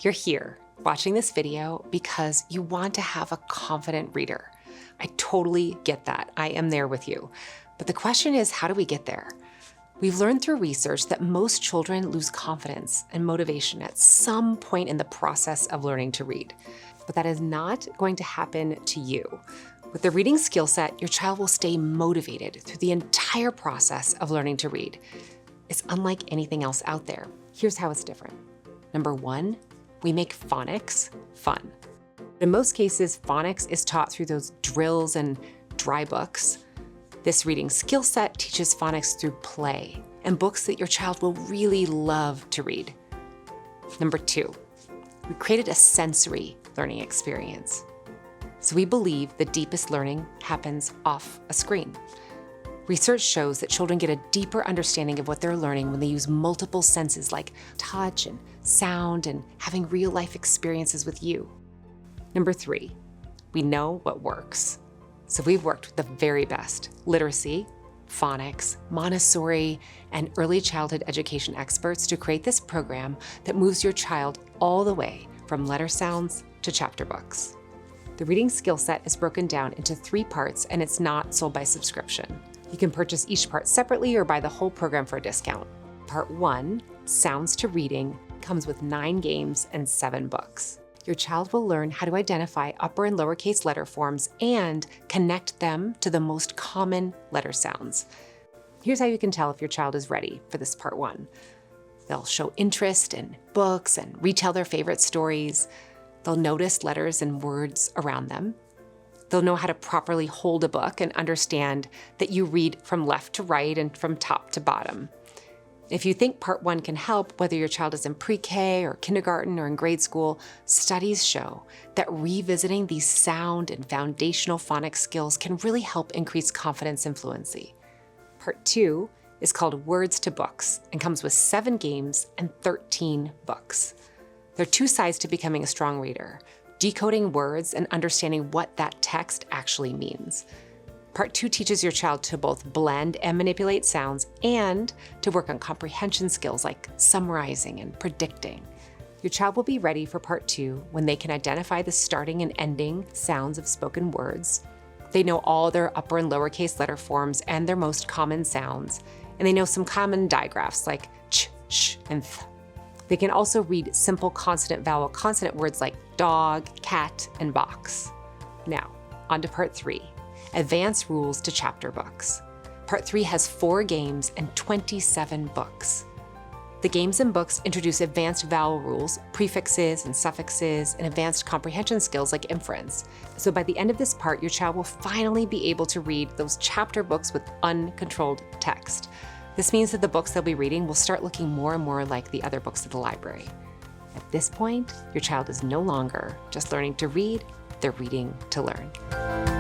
You're here watching this video because you want to have a confident reader. I totally get that. I am there with you. But the question is, how do we get there? We've learned through research that most children lose confidence and motivation at some point in the process of learning to read. But that is not going to happen to you. With the reading skill set, your child will stay motivated through the entire process of learning to read. It's unlike anything else out there. Here's how it's different. Number one, we make phonics fun. In most cases, phonics is taught through those drills and dry books. This reading skill set teaches phonics through play and books that your child will really love to read. Number two, we created a sensory learning experience. So we believe the deepest learning happens off a screen. Research shows that children get a deeper understanding of what they're learning when they use multiple senses like touch and sound and having real-life experiences with you. Number three, we know what works. So we've worked with the very best literacy, phonics, Montessori, and early childhood education experts to create this program that moves your child all the way from letter sounds to chapter books. The reading skill set is broken down into 3 parts and it's not sold by subscription. You can purchase each part separately or buy the whole program for a discount. Part 1, Sounds to Reading, comes with 9 games and 7 books. Your child will learn how to identify upper and lowercase letter forms and connect them to the most common letter sounds. Here's how you can tell if your child is ready for this part 1. They'll show interest in books and retell their favorite stories. They'll notice letters and words around them. They'll know how to properly hold a book and understand that you read from left to right and from top to bottom. If you think part 1 can help, whether your child is in pre-K or kindergarten or in grade school, studies show that revisiting these sound and foundational phonics skills can really help increase confidence and fluency. Part 2 is called Words to Books and comes with 7 games and 13 books. There are 2 sides to becoming a strong reader: decoding words and understanding what that text actually means. Part 2 teaches your child to both blend and manipulate sounds and to work on comprehension skills like summarizing and predicting. Your child will be ready for Part 2 when they can identify the starting and ending sounds of spoken words. They know all their upper and lowercase letter forms and their most common sounds, and they know some common digraphs like ch, sh, and th. They can also read simple consonant vowel consonant words like dog, cat, and box. Now, on to Part 3. Advanced rules to chapter books. Part 3 has 4 games and 27 books. The games and books introduce advanced vowel rules, prefixes and suffixes, and advanced comprehension skills like inference. So by the end of this part, your child will finally be able to read those chapter books with uncontrolled text. This means that the books they'll be reading will start looking more and more like the other books at the library. At this point, your child is no longer just learning to read, they're reading to learn.